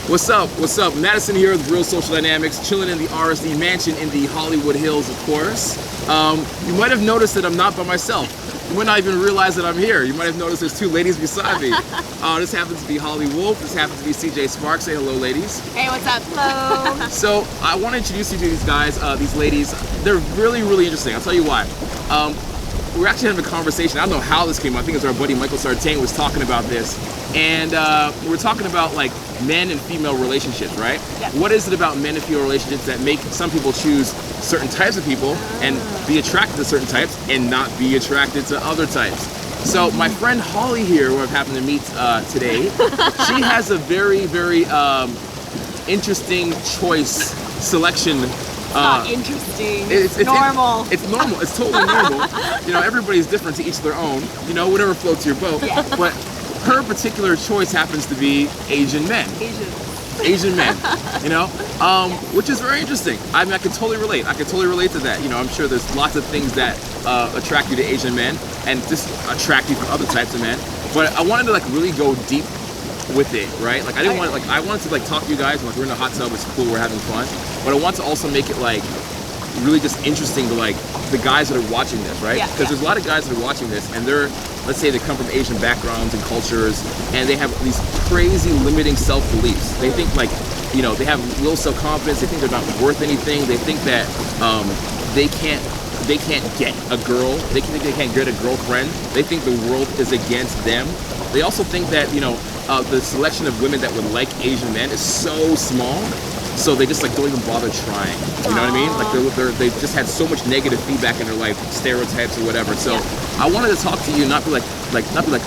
What's up? What's up? Madison here with Real Social Dynamics, chilling in the RSD mansion in the Hollywood Hills, of course. You might have noticed that I'm not by myself. You might not even realize that I'm here. You might have noticed there's two ladies beside me. This happens to be Holly Wolf. This happens to be CJ Sparks. Say hello, ladies. Hey, what's up? Hello. So I want to introduce you to these guys, these ladies. They're really, really interesting. I'll tell you why. We're actually having a conversation. I don't know how this came up. I think it was our buddy Michael Sartain was talking about this. And we're talking about like men and female relationships, right? Yep. What is it about men and female relationships that make some people choose certain types of people and be attracted to certain types and not be attracted to other types? So my friend Holly here, who I've happened to meet today, she has a very, very interesting choice selection. It's not interesting. It's normal. It's normal. It's totally normal. You know, everybody's different to each their own. You know, whatever floats your boat. Yeah. But her particular choice happens to be Asian men. Asian men. You know, which is very interesting. I mean, I can totally relate. I can totally relate to that. You know, I'm sure there's lots of things that attract you to Asian men and just attract you from other types of men. But I wanted to like really go deep with it, right? Like I didn't want I wanted to like talk to you guys. Like we're in a hot tub. It's cool. We're having fun. But I want to also make it like really just interesting to like the guys that are watching this, right? Because there's a lot of guys that are watching this and they're, let's say they come from Asian backgrounds and cultures and they have these crazy limiting self-beliefs. They think like, you know, they have low self-confidence. They think they're not worth anything. They think that they can't get a girl. They think they can't get a girlfriend. They think the world is against them. They also think that, you know, the selection of women that would like Asian men is so small, so they just like don't even bother trying. You know what I mean? Like they've just had so much negative feedback in their life, stereotypes or whatever. So I wanted to talk to you, not be like,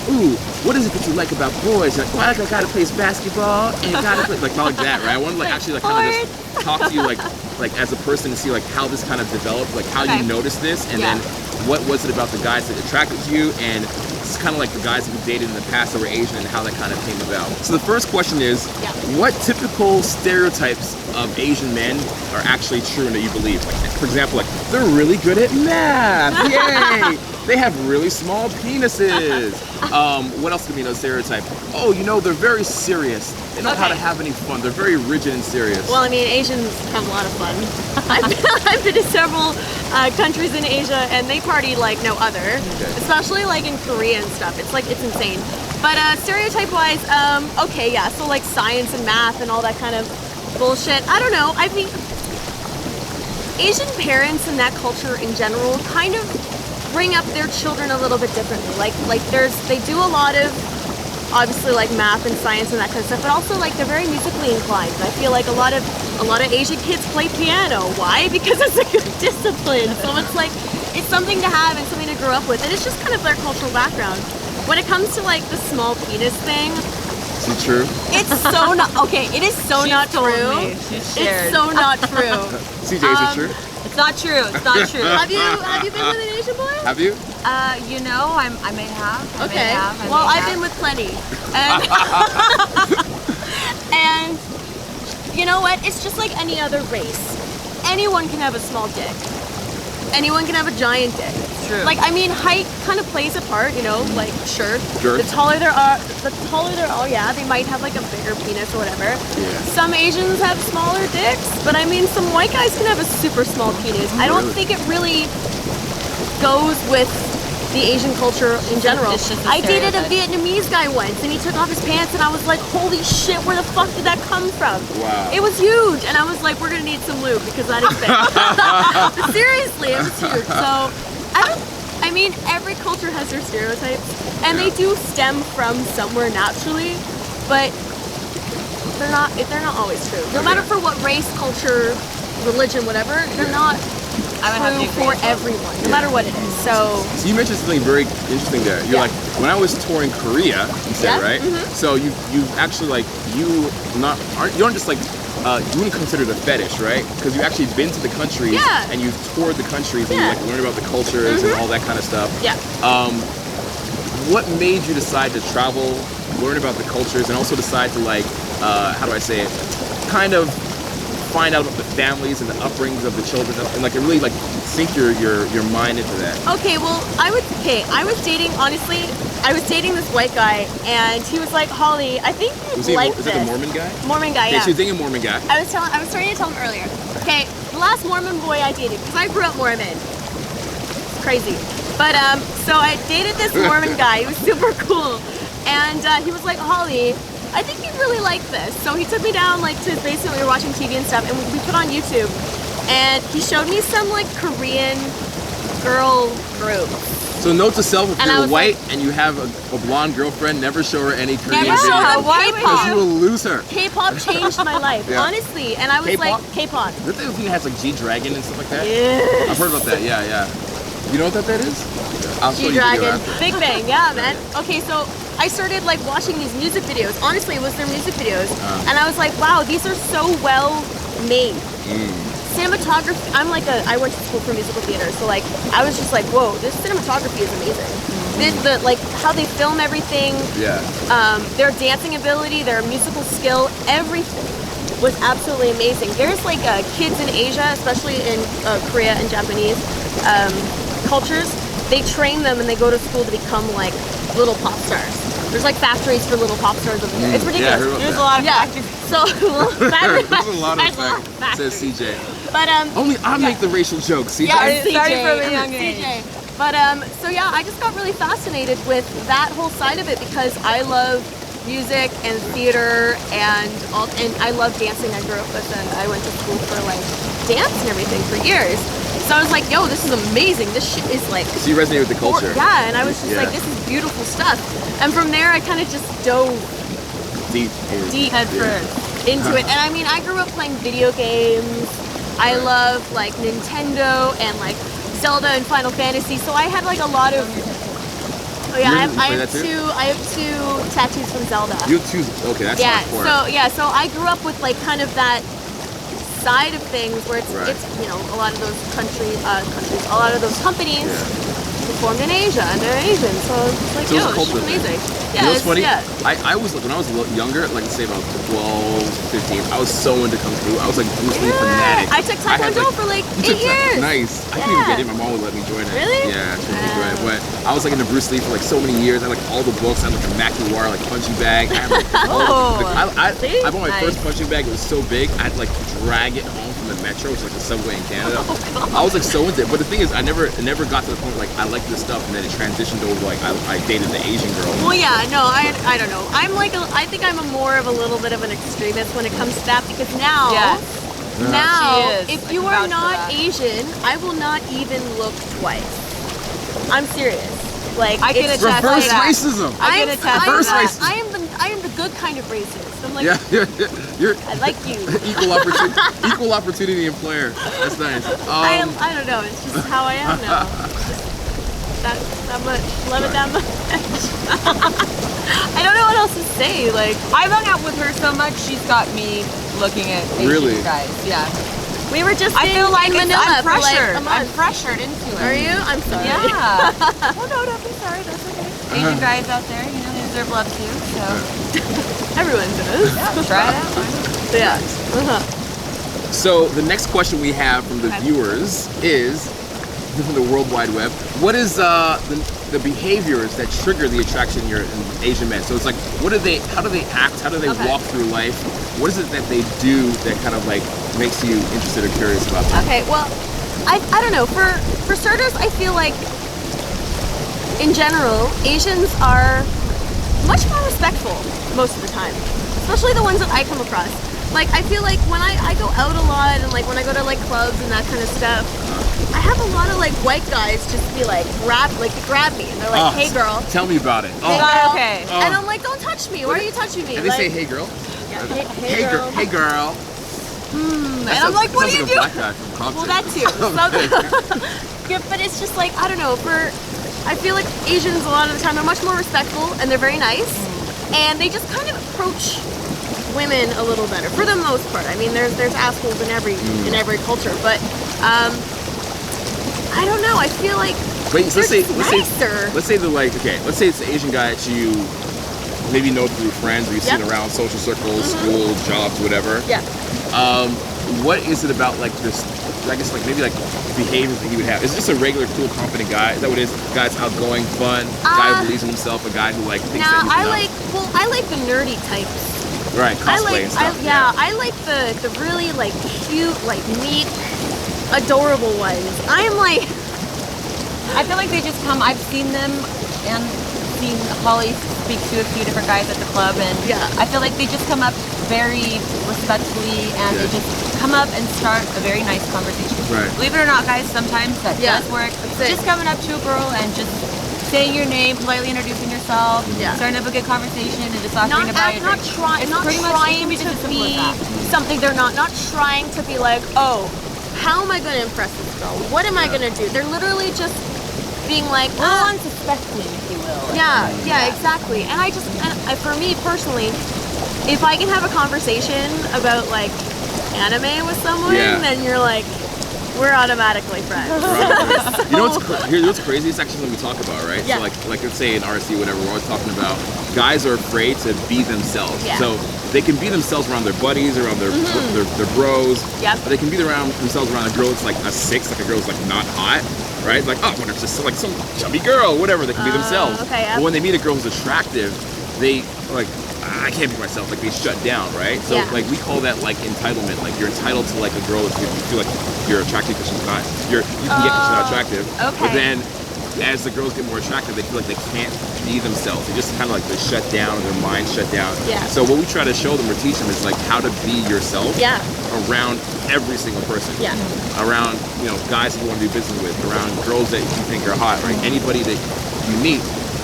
ooh, what is it that you like about boys? Like, well, I gotta play basketball and gotta play, like not like that, right? I wanted to like actually like kind of just talk to you like as a person and see like how this kind of developed, like how you noticed this, and then what was it about the guys that attracted you, and it's kind of like the guys that you dated in the past that were Asian and how that kind of came about. So the first question is, what typical stereotypes of Asian men are actually true and that you believe? Like, for example, like they're really good at math, yay! They have really small penises. What else could be another stereotype? Oh, you know, they're very serious. They don't know how to have any fun. They're very rigid and serious. Well, I mean, Asians have a lot of fun. I've been to several countries in Asia and they party like no other, especially like in Korea and stuff. It's like, it's insane. But stereotype-wise, so like science and math and all that kind of bullshit. I don't know. I mean, Asian parents and that culture in general kind of bring up their children a little bit differently. Like they do a lot of obviously like math and science and that kind of stuff, but also like they're very musically inclined. I feel like a lot of Asian kids play piano. Why? Because it's a good discipline. So it's like it's something to have and something to grow up with, and it's just kind of their cultural background. When it comes to like the small penis thing, is it true? It's so not okay. It is so not true. It's so not true. CJ, is it true? It's not true. It's not true. Have you been with an Asian boy? Have you? You know, I may have. Okay. Well, I've been with plenty. And you know what? It's just like any other race. Anyone can have a small dick. Anyone can have a giant dick. It's true. Like, I mean, height kind of plays a part, you know, like, sure. The taller they are, yeah, they might have like a bigger penis or whatever. Yeah. Some Asians have smaller dicks, but I mean, some white guys can have a super small penis. I don't think it really goes with the Asian culture in general. I dated a Vietnamese guy once and he took off his pants and I was like, holy shit, where the fuck did that come from? Wow. It was huge, and I was like, we're gonna need some lube because that is big. Seriously, it was huge. So I mean, every culture has their stereotypes and they do stem from somewhere naturally, but they're not always true. No matter for what race, culture, religion, whatever, they're not true for everyone, no matter what it is. So you mentioned something very interesting there. You're like, when I was touring Korea, you said, right? So you actually like, you aren't just like, you wouldn't consider it a fetish, right? Because you've actually been to the countries and you've toured the countries and you like learned about the cultures and all that kind of stuff. Yeah. What made you decide to travel, learn about the cultures, and also decide to like, how do I say it, kind of find out about the families and the upbringings of the children, and like it really like sink your mind into that. Okay, well, I was dating, honestly, I was dating this white guy, and he was like, Holly, I think you'd like Is this. it the Mormon guy? Mormon guy, Okay, yeah. so you're dating a Mormon guy. I was starting to tell him earlier. Okay, the last Mormon boy I dated, because I grew up Mormon. Crazy. But, so I dated this Mormon guy. He was super cool. And he was like, Holly, I think you'd really like this. So he took me down, like, to his basement. We were watching TV and stuff, and we put on YouTube. And he showed me some, like, Korean girl group. So note to self, if And I you're was white and you have a blonde girlfriend, never show her any Korean Never show her videos. Because you K-pop. will lose her. K-pop changed my life, Yeah. honestly. And I was K-pop? like, K-pop. Is that the thing that has like G-Dragon and stuff like that? Yes. I've heard about that, yeah. You know what that is? I'll show you the video G-Dragon, after. Big Bang, yeah, man. Okay, so I started like watching these music videos. Honestly, it was their music videos, and I was like, wow, these are so well made. Cinematography. I went to school for musical theater, so like I was just like, whoa, this cinematography is amazing. Like how they film everything. Yeah. Their dancing ability, their musical skill, everything was absolutely amazing. There's like kids in Asia, especially in Korea and Japanese cultures, they train them and they go to school to become like little pop stars. There's like factories for little pop stars over there. It's ridiculous. Yeah, I heard about There's that. a lot of Yeah. factors. So factories. There's a lot of There's facts, says CJ. But Only I make the racial jokes, CJ. yeah, Starting CJ, from a young age. CJ. But so yeah, I just got really fascinated with that whole side of it because I love music and theater and I love dancing. I grew up with I went to school for like dance and everything for years. So I was like, yo, this is amazing. This shit is like So you resonate with the culture. yeah, and I was just Yeah. like, this is beautiful stuff. And from there I kind of just dove Deep. Head first. into it. And I mean, I grew up playing video games. I love like Nintendo and like Zelda and Final Fantasy. So I had like a lot of. Oh yeah, You play that too? I have two tattoos from Zelda. You choose. Okay, that's Yeah. hardcore. So I grew up with like kind of that side of things where it's Right. it's you know a lot of those a lot of those companies who formed in Asia and they're Asian. So it's like, So it's a yo, this culture is thing. amazing. You Yeah, know what's funny? yeah. I was like, when I was a little younger, like say about 12, 15, I was so into Kung Fu. I was like Bruce Lee fanatic. I took had, Taekwondo for like You 8 took years. Nice. I couldn't even Yeah. get in. My mom would let me join it. Really? Yeah, she let me join it. But I was like into Bruce Lee for like so many years. I had like all the books. I had like a Makiwara like punching bag. I had like See? I bought my Nice. first punching bag. It was so big. I had to like drag it home from the metro, which is like the subway in Canada. I was like so into it. But the thing is, it never got to the point where, like I like this stuff, and then it transitioned over like I dated the Asian girl. Well, yeah, no, I don't know. I think I'm more of a little bit of an extremist when it comes to that because now, Yes. now, She is. if I you can are vouch for not that. Asian, I will not even look twice. I'm serious. Like I can it's attest to Reverse that. racism. I can attest to Reverse that. racism. I am the good kind of racist. I'm like, Yeah, you're I like you. equal opportunity employer. That's nice. I don't know. It's just how I am now. That much. Love it that much. I don't know what else to say. Like I've hung out with her so much, she's got me looking at Asian Really? guys. Yeah. we were just I feel like in Manila I'm for like pressured. a I'm month. pressured into it. Are you? I'm sorry. Yeah. Oh no, don't be sorry. That's okay. Asian guys out there, you know, they deserve love too. So Everyone does. yeah, try it out. Yeah. So the next question we have from the viewers is from the World Wide Web. What is the behaviors that trigger the attraction in Asian men? So it's like, how do they act? How do they Okay. walk through life? What is it that they do that kind of like makes you interested or curious about them? Okay. Well, I don't know. For starters, I feel like in general, Asians are much more respectful most of the time, especially the ones that I come across. Like, I feel like when I go out a lot and like when I go to like clubs and that kind of stuff, I have a lot of like white guys just be like grab me and they're like, hey girl. Tell me about it. Hey, Oh, girl. Okay. And I'm like, don't touch me. Why are you touching me? and they Like, say, hey girl. yeah, hey girl. Hey girl. And I'm like, what are you doing? Black guy from Compton. Well, that too. Yeah, but it's just like, I don't know, I feel like Asians a lot of the time are much more respectful and they're very nice and they just kind of approach women a little better for the most part. I mean, there's assholes in every culture, but I don't know. I feel like Wait, so nicer. let's say let's say it's the Asian guy that you maybe know through friends or you've seen Yep. around social circles, school, jobs, whatever. Yeah. what is it about like this? I guess like maybe like behaviors that he would have. Is it just a regular, cool, confident guy? Is that what it is? A guy that's outgoing, fun, guy who believes in himself, a guy who like thinks that he's enough? I like the nerdy types. Right, cosplay and stuff. I like the really like cute, like neat, adorable ones. I am like, I feel like they just come. I've seen them and seen Holly speak to a few different guys at the club, and I feel like they just come up very respectfully, and they just come up and start a very nice conversation. Right. Believe it or not, guys, sometimes that does work. Just coming up to a girl and just saying your name, politely introducing yourself, starting up a good conversation, and just offering to buy not trying to be something they're not. Not trying to be like, oh, how am I going to impress this girl? What am I going to do? They're literally just being like, unsuspecting, if you will. Yeah, exactly. And I just, for me personally, if I can have a conversation about like anime with someone, then you're like, we're automatically friends. Right. You know what's crazy? It's actually something we talk about, right? So like let's say in RSD, whatever, we're always talking about guys are afraid to be themselves. So they can be themselves around their buddies, around their bros. But they can be around themselves around a girl that's like a 6, like a girl that's like not hot, right? Like, oh, what if it's just like some chubby girl, whatever, they can be themselves. But when they meet a girl who's attractive, they like, I can't be myself, like they shut down, right? So like we call that like entitlement, like you're entitled to like a girl if you feel like you're attractive because she's not, you can get she's not attractive. But then as the girls get more attractive, they feel like they can't be themselves. They just kind of like they shut down, their minds shut down. So what we try to show them or teach them is like how to be yourself around every single person. Around, you know, guys that you want to do business with, around girls that you think are hot, right? Anybody that you meet,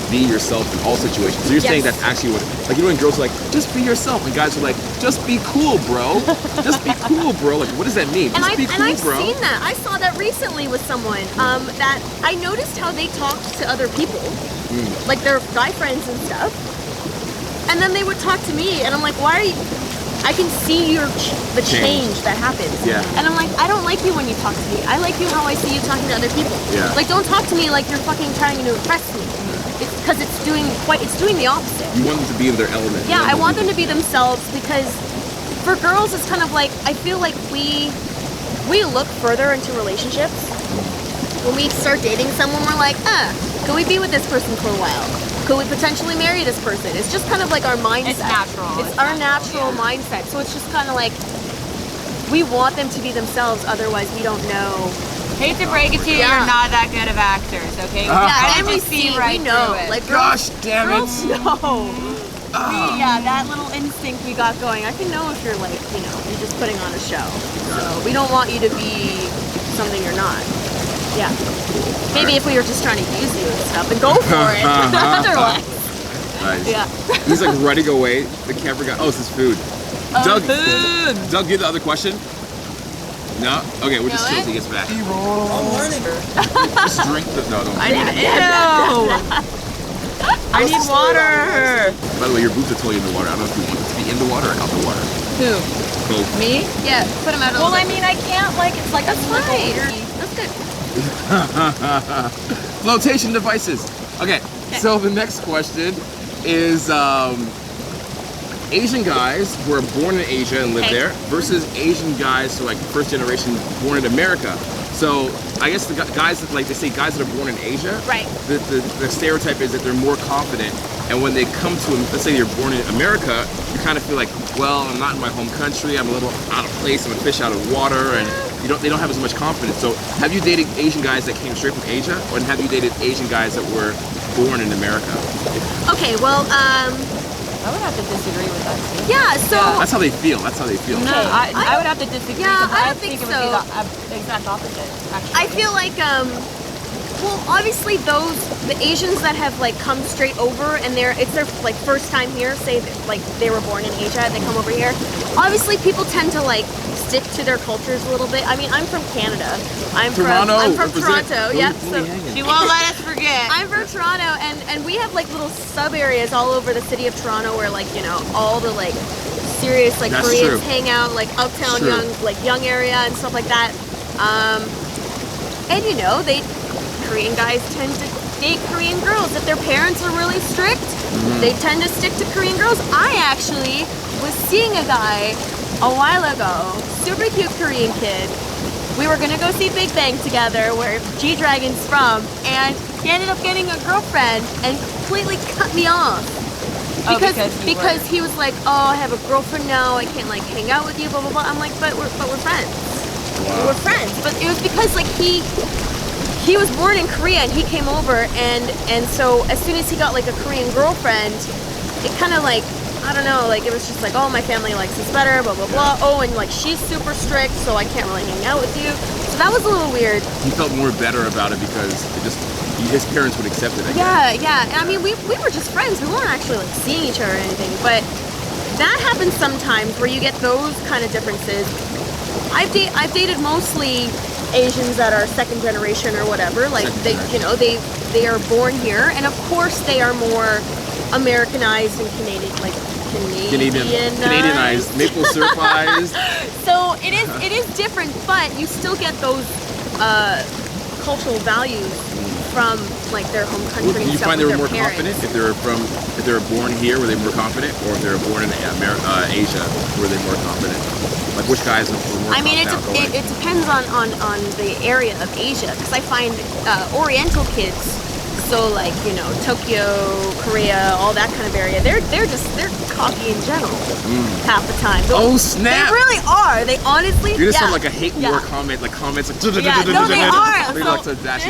be yourself in all situations. So you're saying that's actually what, like, you know when girls are like, just be yourself, and guys are like, just be cool, bro. Just be cool, bro. Like, what does that mean? Just be cool, bro. I've seen that. I saw that recently with someone, that I noticed how they talked to other people, like their guy friends and stuff, and then they would talk to me, and I'm like, why are you, I can see the change that happens. And I'm like, I don't like you when you talk to me. I like you how I see you talking to other people. Like, don't talk to me like you're fucking trying to impress me. It's because it's doing the opposite. You want them to be in their element. Yeah, I want them to be themselves, because for girls it's kind of like, I feel like we look further into relationships. When we start dating someone, we're like, could we be with this person for a while? Could we potentially marry this person? It's just kind of like our mindset. It's natural. It's our natural mindset. So it's just kind of like, we want them to be themselves, otherwise we don't know. Hate to break it to you, you're not that good of actors, okay? And we see, we know. Like, gosh damn it. Girls know. That little instinct we got going. I can know if you're like, you know, you're just putting on a show. So we don't want you to be something you're not. Maybe if we were just trying to use you and stuff, and go for it. Otherwise. Nice. He's like running away. The camera guy. Oh, this is food. Doug, Doug, get the other question. No? Okay, we'll just chill till he gets back. I'm learning. Just drink the... No, don't. I need water. By the way, your boots are totally in the water. I don't know if you want it to be in the water or out the water. Who? Both. Me? Yeah, put them out a Well, little I mean, I can't, like, it's like That's a fine. weird... That's good. Flotation devices. Okay, so the next question is Asian guys who are born in Asia and live there versus Asian guys who are like first generation born in America. So I guess the guys that, like they say, guys that are born in Asia, the stereotype is that they're more confident, and when they come to, let's say you're born in America, you kind of feel like, well, I'm not in my home country, I'm a little out of place, I'm a fish out of water, and they don't have as much confidence. So have you dated Asian guys that came straight from Asia, or have you dated Asian guys that were born in America? Okay, well, I would have to disagree with that too. yeah, so... That's how they feel, that's how they feel. No, I would have to disagree. Yeah, I I don't think it would so. be the exact opposite, actually. I feel like, well, obviously the Asians that have like come straight over and it's their like first time here, say that, like they were born in Asia and they come over here, obviously people tend to like stick to their cultures a little bit. I mean, I'm from Canada. I'm from Toronto. Yep. So she won't let us forget. I'm from Toronto, and we have like little sub areas all over the city of Toronto where like, you know, all the like serious like That's Koreans true. hang out, like uptown young area and stuff like that. And you know, Korean guys tend to date Korean girls. If their parents are really strict, they tend to stick to Korean girls. I actually was seeing a guy a while ago. Super cute Korean kid. We were gonna go see Big Bang together, where G-Dragon's from, and he ended up getting a girlfriend and completely cut me off. Because he was like, oh, I have a girlfriend now, I can't like hang out with you, blah blah blah. I'm like, but we're friends. Wow. We're friends. But it was because like he was born in Korea and he came over, and so as soon as he got like a Korean girlfriend, it kind of like, I don't know, like it was just like, oh, my family likes this better, blah blah blah. Oh, and like she's super strict, so I can't really hang out with you. So that was a little weird. He felt more better about it because his parents would accept it. Yeah. And I mean, we were just friends. We weren't actually like seeing each other or anything, but that happens sometimes where you get those kind of differences. I've dated mostly Asians that are second generation or whatever. Like they are born here, and of course they are more Americanized and Canadianized, maple syrupized. So it is different, but you still get those cultural values from like their home country. Do you and stuff find they with were more their parents. confident if they were born here, were they more confident, or if they were born in Asia, were they more confident? Like which guys were more I mean, confident? it depends on the area of Asia, because I find Oriental kids, so like Tokyo, Korea, all that kind of area, they're cocky in general half the time. Oh snap! They really are. They honestly. You just sound like a hate war comment, like comments like. Yeah, no, they are. That's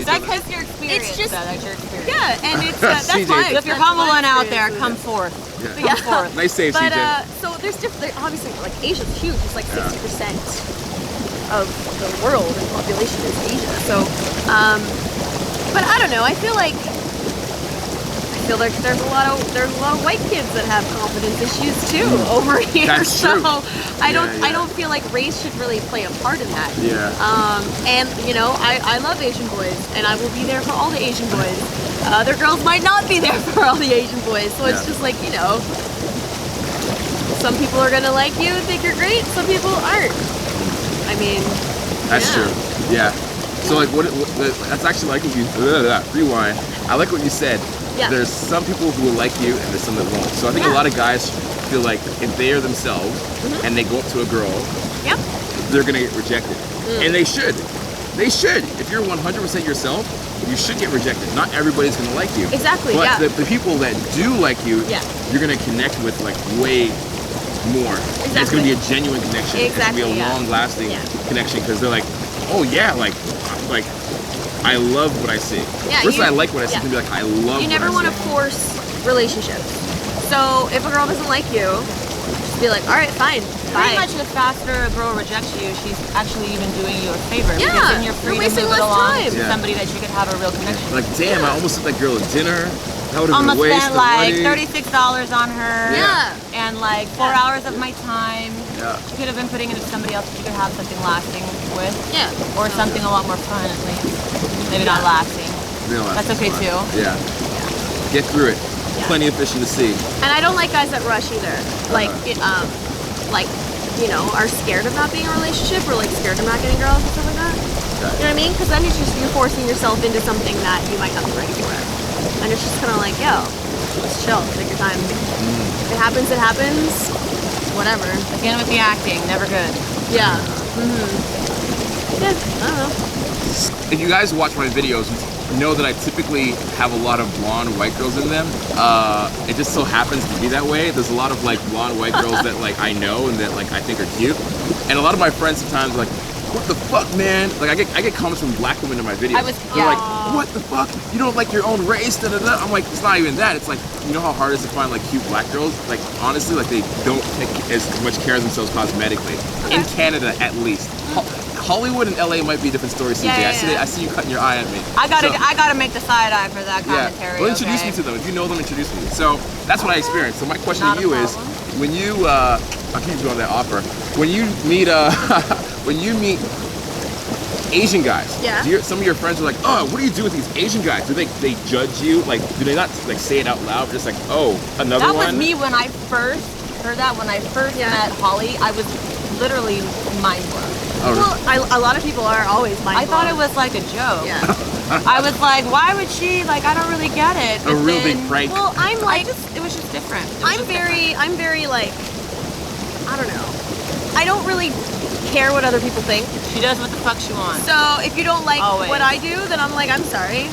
your experience. It's just that's your experience. Yeah, and it's that's why. If you're humble and out there, come forth. Yeah. Come forth. Nice save, but, CJ. So there's different. Obviously, like Asia's huge. It's like 60% of the world in population is Asia. So, but I don't know. I feel like there's a lot of white kids that have confidence issues too over here. That's true. So I don't feel like race should really play a part in that. Yeah. And I love Asian boys, and I will be there for all the Asian boys. Other girls might not be there for all the Asian boys. So it's just like some people are gonna like you and think you're great. Some people aren't. I mean. That's true. Yeah. So like that's actually like what you rewind. I like what you said. Yeah. There's some people who will like you and there's some that won't. So I think a lot of guys feel like if they are themselves and they go up to a girl, they're gonna get rejected. And they should. They should. If you're 100% yourself, you should get rejected. Not everybody's gonna like you. Exactly. But the people that do like you, you're gonna connect with like way more. Exactly. And it's gonna be a genuine connection. Exactly. It's gonna be a long-lasting connection because they're like, oh yeah, like I love what I see. Yeah, First, I like what I see. It's gonna be like, I love. You never want to force relationships. So if a girl doesn't like you, just be like, all right, fine, Pretty bye. much the faster a girl rejects you, she's actually even doing you a favor. Yeah, because then you're free you're to wasting move it less along time. to somebody that you could have a real connection with. Like, damn, I almost took that girl to dinner. That would have been a Almost waste spent of like money. $36 on her. Yeah. And like 4 hours of my time. Yeah. You could have been putting it into somebody else that you could have something lasting with. Yeah. Or something a lot more fun at least. Maybe not lasting. Real That's okay too. Yeah. Get through it. Plenty of fish in the sea. And I don't like guys that rush either. Like, are scared of not being in a relationship, or like scared of not getting girls and stuff like that. You know what I mean? Because then you're forcing yourself into something that you might not be ready for. And it's just kind of like, yo, let's chill, take your time. If it happens, it happens. Whatever. Again with the acting, never good. Yeah. Yeah, I don't know. If you guys watch my videos, you know that I typically have a lot of blonde white girls in them. It just so happens to be that way. There's a lot of like blonde white girls that like I know and that like I think are cute. And a lot of my friends sometimes are like, what the fuck, man? Like I get comments from black women in my videos. They're like, what the fuck? You don't like your own race? Da, da, da. I'm like, it's not even that. It's like, you know how hard it is to find like cute black girls? Like honestly, like they don't take as much care of themselves cosmetically. In Canada, at least. Hollywood and LA might be a different story, CJ. I see you cutting your eye at me. I gotta make the side eye for that commentary. Well, introduce me to them. If you know them, introduce me. So that's what I experienced. So my question to you is, when you I'll keep going that offer. When you meet Asian guys, some of your friends are like, oh, what do you do with these Asian guys? Do they judge you? Like, do they not like say it out loud? Just like, oh, another one? That was me when I first heard that. When I first met Holly, I was literally mind blown. Oh, well, a lot of people are always mind blown. I thought it was like a joke. Yeah. I was like, why would she? Like, I don't really get it. A real big prank. Well, I'm like, it was just different. I'm very like, I don't know. I don't really care what other people think. She does what the fuck she wants. So if you don't like Always. what I do, then I'm like, I'm sorry.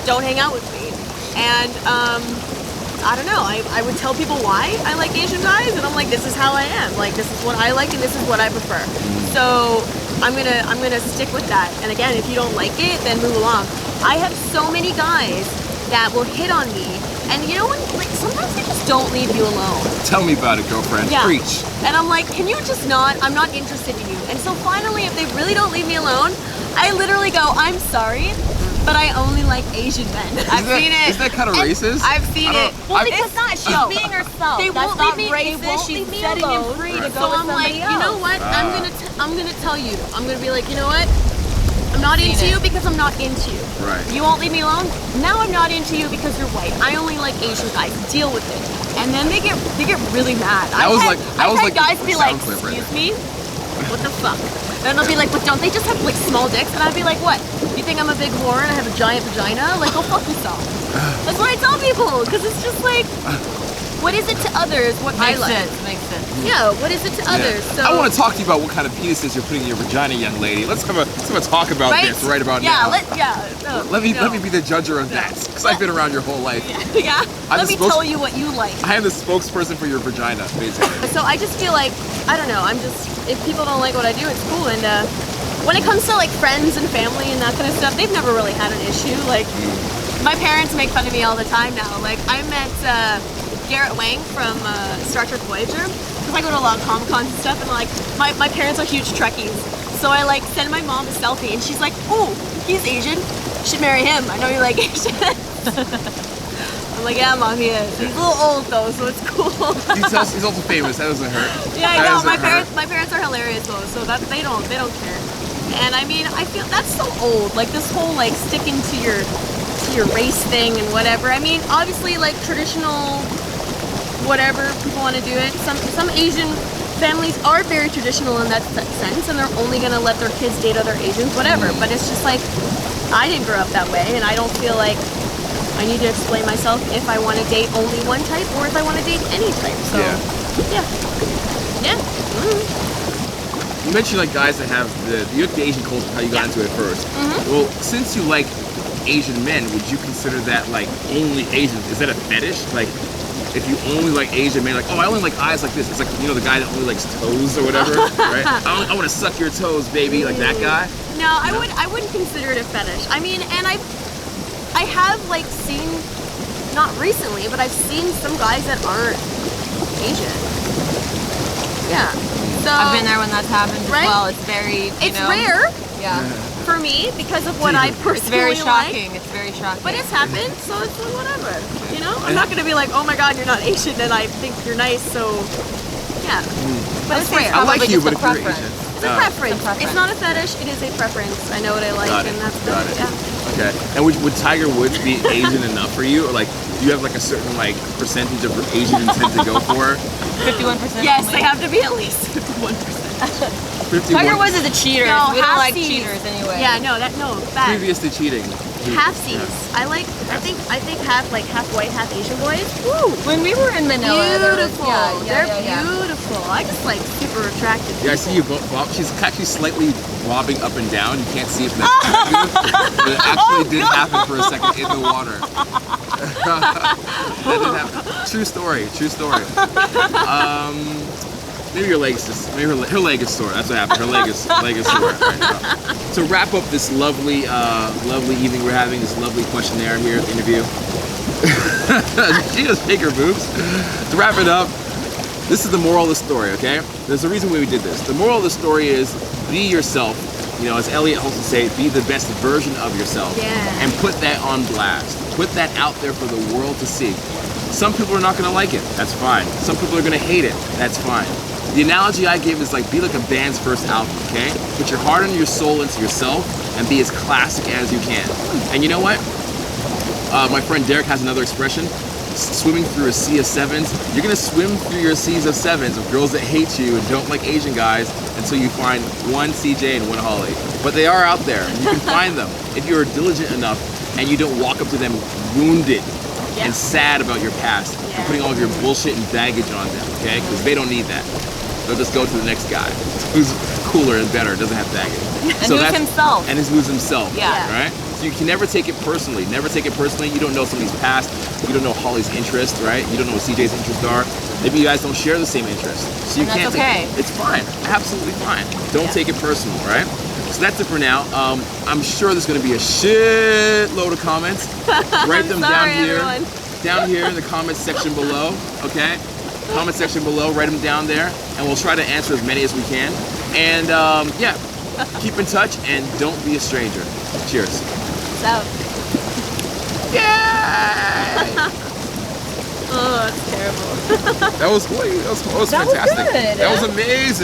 Don't hang out with me. And I don't know. I would tell people why I like Asian guys, and I'm like, this is how I am. Like, this is what I like, and this is what I prefer. So I'm gonna stick with that. And again, if you don't like it, then move along. I have so many guys that will hit on me, and you know what? Like sometimes they just don't leave you alone. Tell me about it, girlfriend. Yeah. Preach. And I'm like, can you just not? I'm not interested in you. And so finally, if they really don't leave me alone, I literally go, I'm sorry, but I only like Asian men. I've seen it. Is that kind of racist? I've seen it. Well, because not. She's being herself. They That's won't not leave me. racist. They won't She's leave me setting him alone. free to go So with I'm like, somebody else. you know what? I'm gonna tell you. I'm gonna be like, you know what? I'm not into you because I'm not into you. Right. You won't leave me alone. Now I'm not into you because you're white. I only like Asian guys. Deal with it. And then they get really mad. I've had guys be like, excuse me, what the fuck? And they'll be like, but don't they just have like small dicks? And I'd be like, what? You think I'm a big whore and I have a giant vagina? Like, go fuck yourself. That's what I tell people, because it's just like, what is it to others? What I like. Makes sense. Yeah, what is it to others? So I want to talk to you about what kind of penises you're putting in your vagina, young lady. Let's have a talk about this right about now. Let me be the judger of that, because I've been around your whole life. Yeah. Let me tell you what you like. I am the spokesperson for your vagina, basically. So I just feel like, I don't know, if people don't like what I do, it's cool. And when it comes to like friends and family and that kind of stuff, they've never really had an issue. Like, my parents make fun of me all the time now. Like, I met Garrett Wang from Star Trek Voyager, because I go to a lot of Comic-Cons and stuff, and like, my parents are huge Trekkies. So I like send my mom a selfie, and she's like, "Ooh, he's Asian. You should marry him. I know you like Asian." I'm like, "Yeah, mom, he is. He's a little old though, so it's cool." He's also famous. That doesn't hurt. Yeah, I know. My parents are hilarious though, so that they don't care. And I mean, I feel that's so old. Like this whole like sticking to your race thing and whatever. I mean, obviously like traditional, whatever people want to do it. Some Asian families are very traditional in that sense, and they're only gonna let their kids date other Asians, whatever. But it's just like, I didn't grow up that way, and I don't feel like I need to explain myself if I want to date only one type or if I want to date any type. So yeah. You mentioned like guys that have the Asian culture, how you got into it first. Well, since you like Asian men, would you consider that like only Asian? Is that a fetish? Like, if you only like Asian men, like, oh, I only like eyes like this. It's like, you know, the guy that only likes toes or whatever, right? I want to suck your toes, baby, like that guy. No, I wouldn't consider it a fetish. I mean, and I have like seen, not recently, but I've seen some guys that aren't Asian. Yeah. So I've been there when that's happened as right? well. It's very, it's rare Yeah. for me because of what I personally It's very shocking. like. It's very shocking. But it's happened, so it's like whatever. You know, I'm not gonna be like, oh my God, you're not Asian, and I think you're nice. So yeah, but it's rare. I like you, but if you're preference. Asian. It's a preference. It's not a fetish. It is a preference. I know what I like, and that's Got good. it. Yeah. Okay. And would Tiger Woods be Asian enough for you, or like, do you have like a certain like percentage of Asian intent to go for? 51%. Yes, they have to be at least 51%. 51. Tiger Woods is a cheater. No, we don't like half-seas. cheaters anyway. Yeah, no, bad. Previous to cheating. Half-seas. Yeah. I think half white, half Asian boys. Woo! When we were in Manila, Beautiful. they're Beautiful. I just like super attractive. Yeah, I see you bob. She's actually slightly bobbing up and down. You can't see it from that view, but it actually did happen for a second in the water. That did happen. True story. Maybe her leg is her leg is sore. That's what happened. Her leg is sore right now. To wrap up this lovely evening we're having, this lovely questionnaire here at the interview. She just pick her boobs. To wrap it up, this is the moral of the story, okay? There's a reason why we did this. The moral of the story is be yourself. You know, as Elliot Holmes would say, be the best version of yourself. Yeah. And put that on blast. Put that out there for the world to see. Some people are not gonna like it, that's fine. Some people are gonna hate it, that's fine. The analogy I give is like, be like a band's first album, okay? Put your heart and your soul into yourself and be as classic as you can. And you know what? My friend Derek has another expression, swimming through a sea of sevens. You're gonna swim through your seas of sevens of girls that hate you and don't like Asian guys until you find one CJ and one Holly. But they are out there, and you can find them if you're diligent enough and you don't walk up to them wounded and sad about your past, and putting all of your bullshit and baggage on them, okay? Because they don't need that. they'll just go to the next guy who's cooler and better, doesn't have baggage. And who's himself. And who's himself. Yeah. Right? So you can never take it personally. Never take it personally. You don't know somebody's past. You don't know Holly's interest, right? You don't know what CJ's interests are. Maybe you guys don't share the same interests. So you And can't that's okay. It's fine. Absolutely fine. Don't take it personal, right? So that's it for now. I'm sure there's going to be a shitload of comments. Write them down here. Everyone. Down here in the comments section below, okay? Comment section below, write them down there, and we'll try to answer as many as we can. And yeah, keep in touch and don't be a stranger. Cheers. So. Yay! Oh, that's terrible. That was great. That was That was fantastic. good. That was amazing.